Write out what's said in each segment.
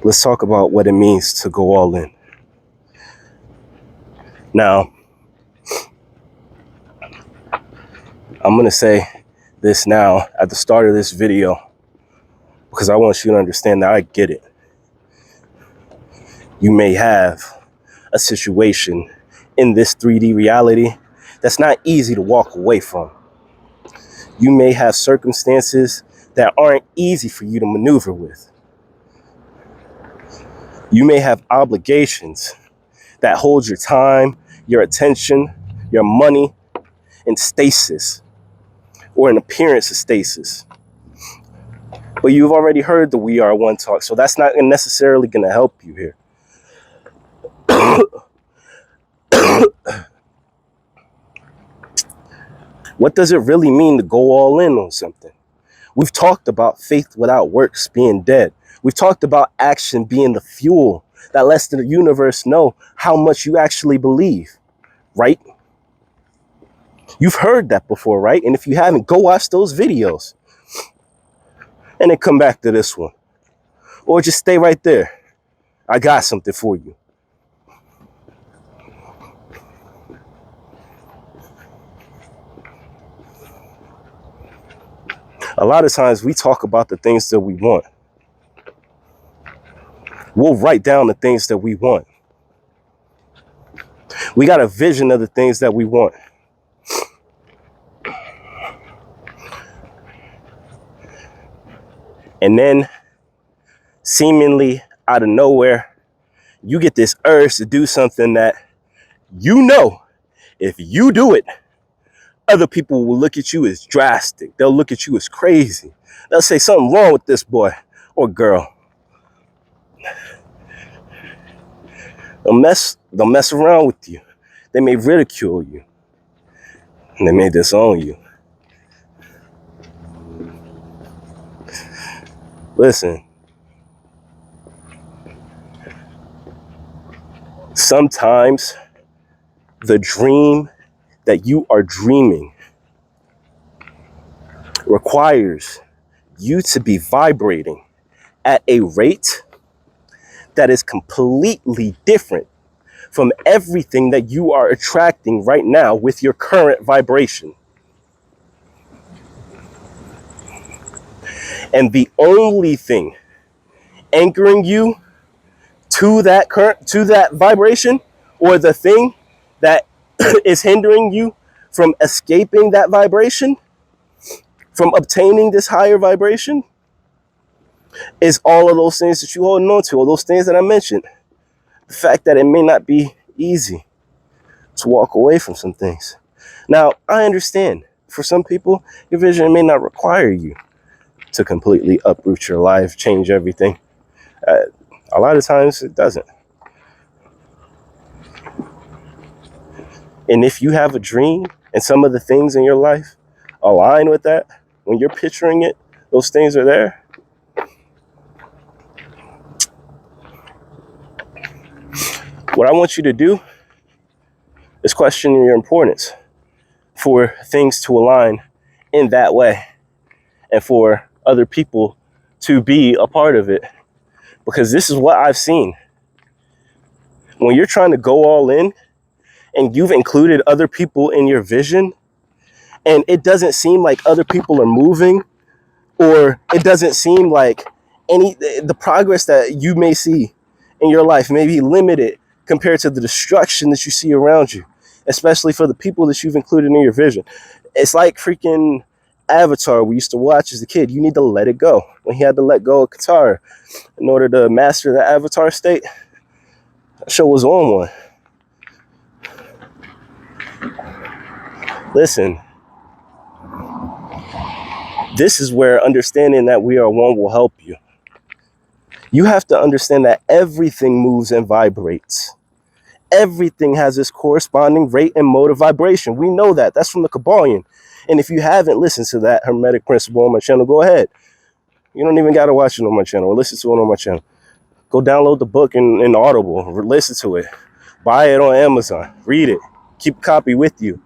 Let's talk about what it means to go all in. Now, I'm going to say this now at the start of this video because I want you to understand that I get it. You may have a situation in this 3D reality that's not easy to walk away from. You may have circumstances that aren't easy for you to maneuver with. You may have obligations that hold your time, your attention, your money in stasis or an appearance of stasis. But you've already heard the We Are One talk, so that's not necessarily going to help you here. What does it really mean to go all in on something? We've talked about faith without works being dead. We've talked about action being the fuel that lets the universe know how much you actually believe, right? You've heard that before, right? And if you haven't, go watch those videos and then come back to this one. Or just stay right there. I got something for you. A lot of times we talk about the things that we want. We'll write down the things that we want. We got a vision of the things that we want. And then, seemingly out of nowhere, you get this urge to do something that you know, if you do it, other people will look at you as drastic. They'll look at you as crazy. They'll say something wrong with this boy or girl. They'll mess around with you. They may ridicule you. And they may disown you. Listen. Sometimes the dream that you are dreaming requires you to be vibrating at a rate that is completely different from everything that you are attracting right now with your current vibration. And the only thing anchoring you to that vibration, or the thing that is hindering you from escaping that vibration, from obtaining this higher vibration, is all of those things that you're holding on to, all those things that I mentioned. The fact that it may not be easy to walk away from some things. Now, I understand for some people, your vision may not require you to completely uproot your life, change everything. A lot of times it doesn't. And if you have a dream and some of the things in your life align with that, when you're picturing it, those things are there. What I want you to do is question your importance for things to align in that way and for other people to be a part of it. Because this is what I've seen. When you're trying to go all in and you've included other people in your vision, and it doesn't seem like other people are moving, or it doesn't seem like the progress that you may see in your life may be limited compared to the destruction that you see around you, especially for the people that you've included in your vision. It's like freaking Avatar we used to watch as a kid. You need to let it go. When he had to let go of Katara in order to master the Avatar state, that show was on one. Listen, this is where understanding that we are one will help you. You have to understand that everything moves and vibrates. Everything has its corresponding rate and mode of vibration. We know that. That's from the Kabbalion. And if you haven't listened to that Hermetic principle on my channel, go ahead. You don't even got to watch it on my channel or listen to it on my channel. Go download the book in Audible, listen to it. Buy it on Amazon. Read it. Keep a copy with you.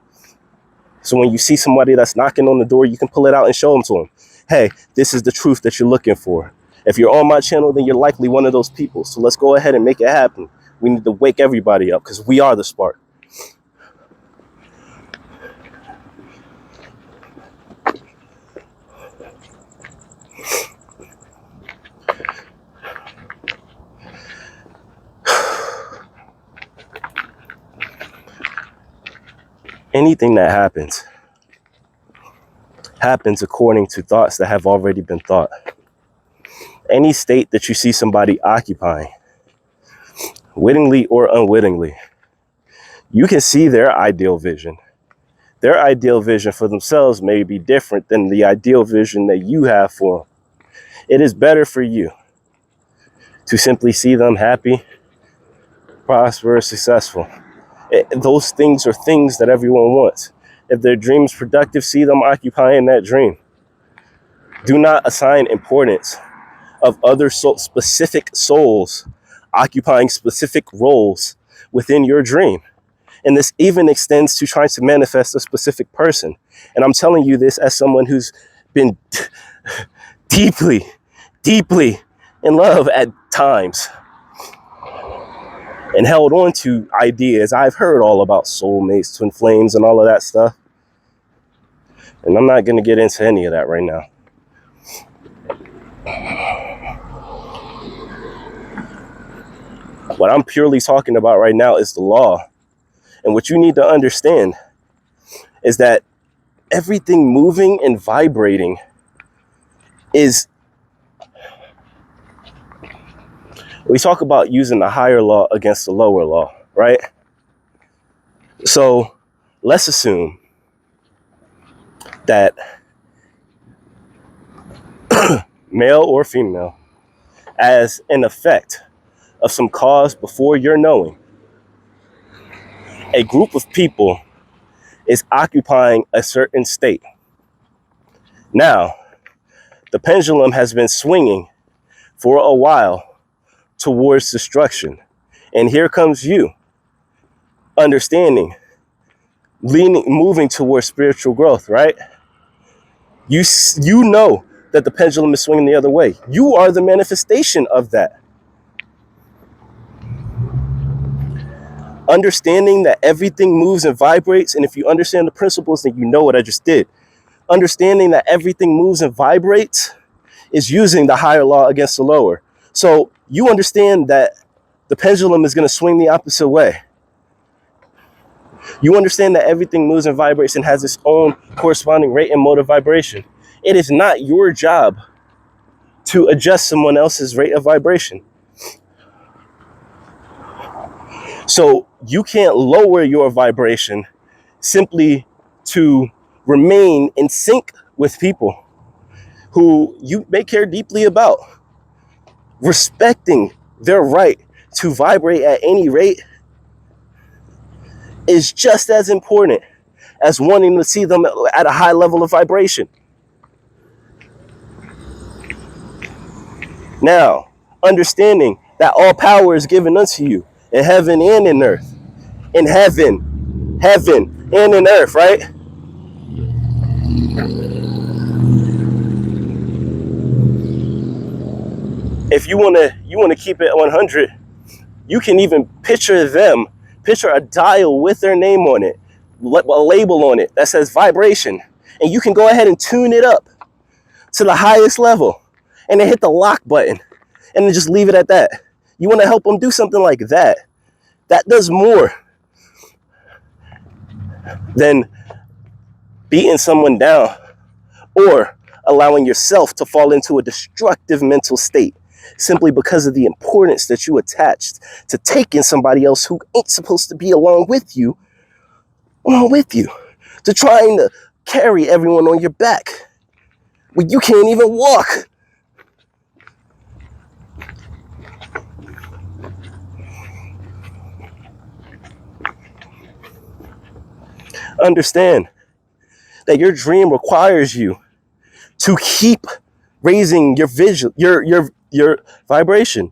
So when you see somebody that's knocking on the door, you can pull it out and show them to them. Hey, this is the truth that you're looking for. If you're on my channel, then you're likely one of those people. So let's go ahead and make it happen. We need to wake everybody up because we are the spark. Anything that happens according to thoughts that have already been thought. Any state that you see somebody occupying, wittingly or unwittingly, you can see their ideal vision. Their ideal vision for themselves may be different than the ideal vision that you have for them. It is better for you to simply see them happy, prosperous, successful. Those things are things that everyone wants. If their dream is productive, see them occupying that dream. Do not assign importance of other specific souls occupying specific roles within your dream. And this even extends to trying to manifest a specific person. And I'm telling you this as someone who's been deeply, deeply in love at times and held on to ideas. I've heard all about soulmates, twin flames, and all of that stuff. And I'm not going to get into any of that right now. What I'm purely talking about right now is the law. And what you need to understand is that everything moving and vibrating is, we talk about using the higher law against the lower law, right? So let's assume that male or female, as an effect of some cause before your knowing, a group of people is occupying a certain state. Now, the pendulum has been swinging for a while towards destruction. And here comes you, understanding, moving towards spiritual growth, right? You know that the pendulum is swinging the other way. You are the manifestation of that. Understanding that everything moves and vibrates, and if you understand the principles, then you know what I just did. Understanding that everything moves and vibrates is using the higher law against the lower. So you understand that the pendulum is going to swing the opposite way. You understand that everything moves and vibrates and has its own corresponding rate and mode of vibration. It is not your job to adjust someone else's rate of vibration. So you can't lower your vibration simply to remain in sync with people who you may care deeply about. Respecting their right to vibrate at any rate is just as important as wanting to see them at a high level of vibration. Now, understanding that all power is given unto you in heaven and in earth. In heaven and in earth, right? If you wanna keep it 100, you can even picture a dial with their name on it, a label on it that says vibration, and you can go ahead and tune it up to the highest level, and then hit the lock button, and then just leave it at that. You want to help them do something like that. That does more than beating someone down or allowing yourself to fall into a destructive mental state simply because of the importance that you attached to taking somebody else who ain't supposed to be along with you, to trying to carry everyone on your back when you can't even walk. Understand that your dream requires you to keep raising your vision, your vibration.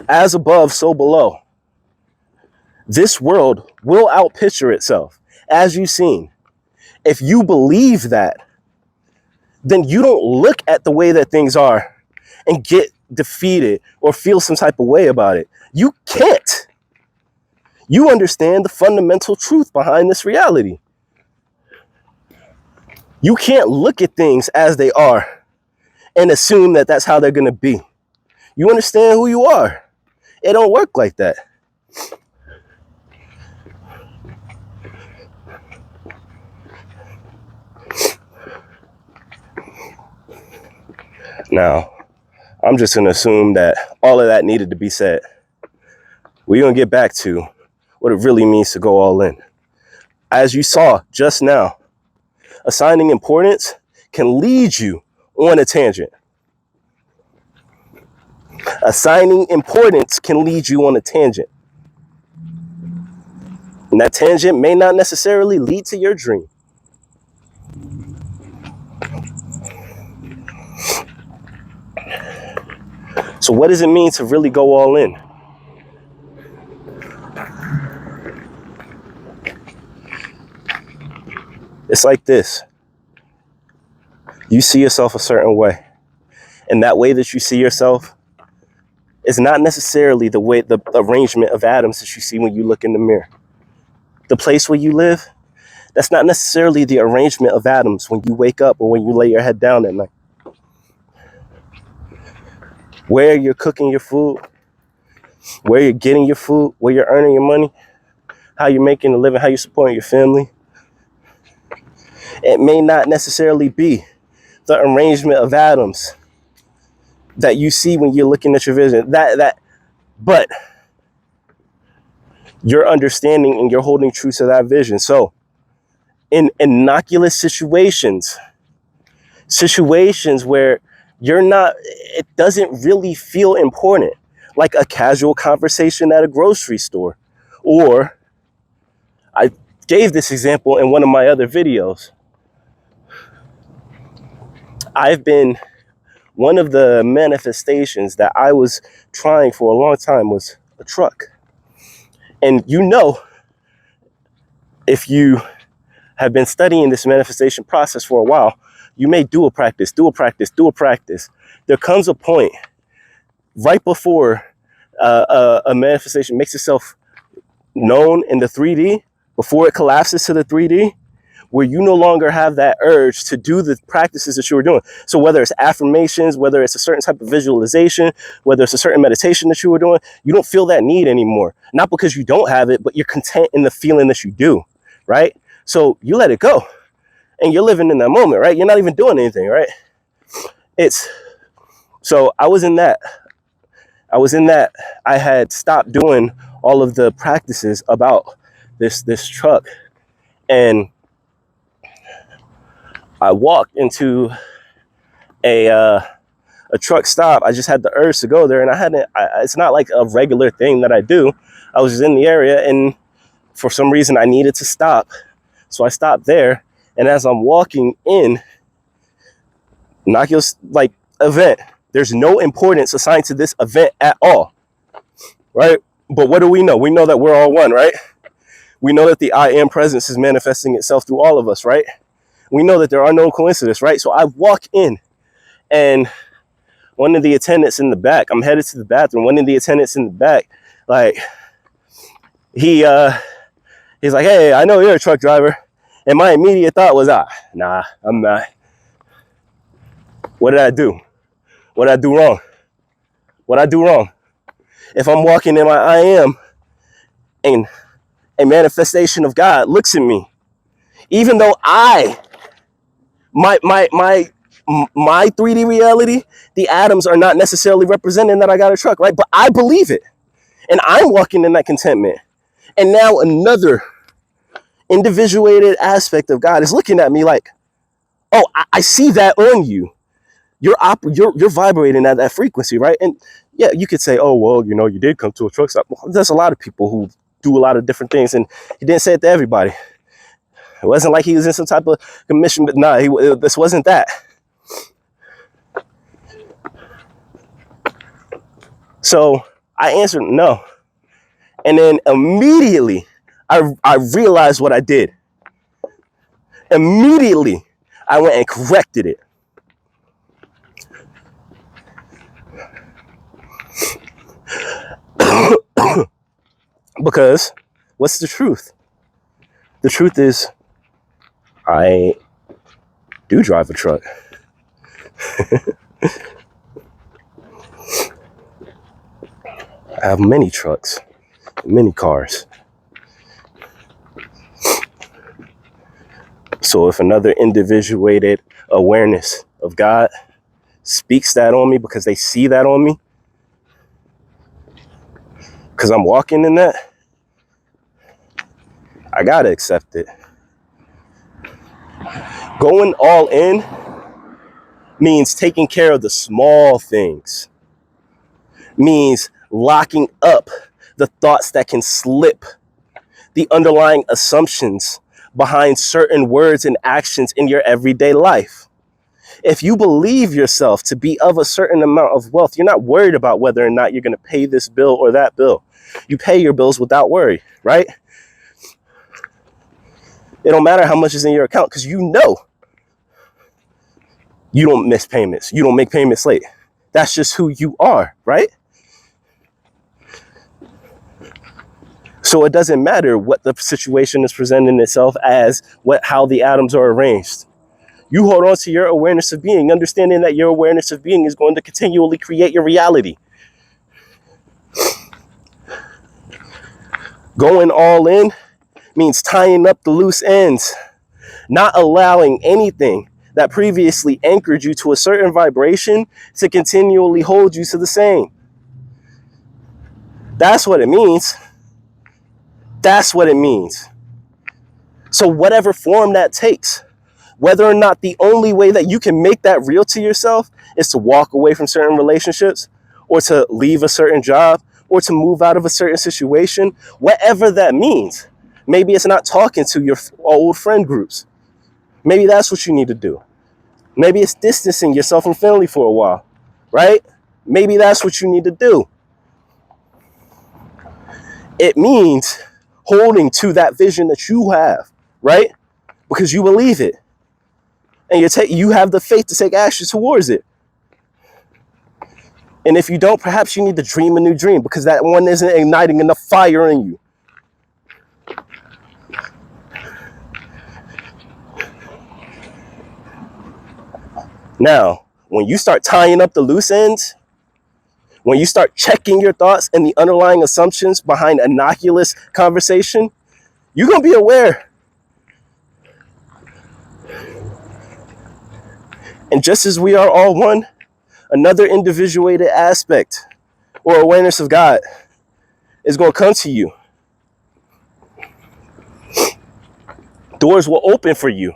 As above, so below. This world will outpicture itself, as you've seen. If you believe that, then you don't look at the way that things are and get defeated or feel some type of way about it. You can't. You understand the fundamental truth behind this reality. You can't look at things as they are and assume that that's how they're going to be. You understand who you are. It don't work like that. Now, I'm just going to assume that all of that needed to be said. We're going to get back to what it really means to go all in. As you saw just now, assigning importance can lead you on a tangent. Assigning importance can lead you on a tangent. And that tangent may not necessarily lead to your dream. So what does it mean to really go all in? It's like this. You see yourself a certain way. And that way that you see yourself is not necessarily the way, the arrangement of atoms that you see when you look in the mirror. The place where you live, that's not necessarily the arrangement of atoms when you wake up or when you lay your head down at night. Where you're cooking your food, where you're getting your food, where you're earning your money, how you're making a living, how you're supporting your family. It may not necessarily be the arrangement of atoms that you see when you're looking at your vision. But you're understanding and you're holding true to that vision. So in innocuous situations where you're not, it doesn't really feel important, like a casual conversation at a grocery store. Or I gave this example in one of my other videos. One of the manifestations that I was trying for a long time was a truck. And you know, if you have been studying this manifestation process for a while, you may do a practice. There comes a point right before a manifestation makes itself known in the 3D, before it collapses to the 3D, where you no longer have that urge to do the practices that you were doing. So whether it's affirmations, whether it's a certain type of visualization, whether it's a certain meditation that you were doing, you don't feel that need anymore. Not because you don't have it, but you're content in the feeling that you do, right? So you let it go and you're living in that moment, right? You're not even doing anything, right? So I was in that. I had stopped doing all of the practices about this truck, and I walked into a truck stop. I just had the urge to go there, and it's not like a regular thing that I do. I was just in the area, and for some reason I needed to stop. So I stopped there, and as I'm walking in, innocuous like event, there's no importance assigned to this event at all, right? But what do we know? We know that we're all one, right? We know that the I am presence is manifesting itself through all of us, right? We know that there are no coincidences, right? So I walk in, and one of the attendants in the back, I'm headed to the bathroom. One of the attendants in the back, like, he's like, "Hey, I know you're a truck driver." And my immediate thought was, nah, I'm not. What did I do? What did I do wrong? What did I do wrong? If I'm walking in my I am, and a manifestation of God looks at me, even though my 3D reality, the atoms are not necessarily representing that I got a truck, right? But I believe it. And I'm walking in that contentment. And now another individuated aspect of God is looking at me like, oh, I see that on you. You're vibrating at that frequency, right? And yeah, you could say, oh, well, you did come to a truck stop. Well, there's a lot of people who do a lot of different things, and he didn't say it to everybody. It wasn't like he was in some type of commission, but nah, this wasn't that. So I answered no. And then immediately I realized what I did. Immediately I went and corrected it. Because what's the truth? The truth is, I do drive a truck. I have many trucks, many cars. So if another individuated awareness of God speaks that on me because they see that on me, because I'm walking in that, I gotta accept it. Going all in means taking care of the small things, means locking up the thoughts that can slip, the underlying assumptions behind certain words and actions in your everyday life. If you believe yourself to be of a certain amount of wealth, you're not worried about whether or not you're going to pay this bill or that bill. You pay your bills without worry, right? It don't matter how much is in your account because you know you don't miss payments. You don't make payments late. That's just who you are, right? So it doesn't matter what the situation is presenting itself as, how the atoms are arranged. You hold on to your awareness of being, understanding that your awareness of being is going to continually create your reality. Going all in means tying up the loose ends, not allowing anything that previously anchored you to a certain vibration to continually hold you to the same. That's what it means. That's what it means. So whatever form that takes, whether or not the only way that you can make that real to yourself is to walk away from certain relationships or to leave a certain job or to move out of a certain situation, whatever that means. Maybe it's not talking to your old friend groups. Maybe that's what you need to do. Maybe it's distancing yourself from family for a while, right? Maybe that's what you need to do. It means holding to that vision that you have, right? Because you believe it. And you have the faith to take action towards it. And if you don't, perhaps you need to dream a new dream because that one isn't igniting enough fire in you. Now, when you start tying up the loose ends, when you start checking your thoughts and the underlying assumptions behind innocuous conversation, you're going to be aware. And just as we are all one, another individuated aspect or awareness of God is going to come to you. Doors will open for you.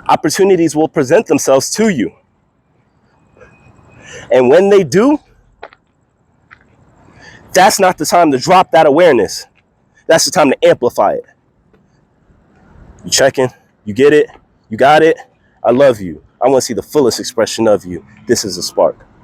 Opportunities will present themselves to you. And when they do, that's not the time to drop that awareness. That's the time to amplify it. You checking, you get it, you got it. I love you. I want to see the fullest expression of you. This is a spark.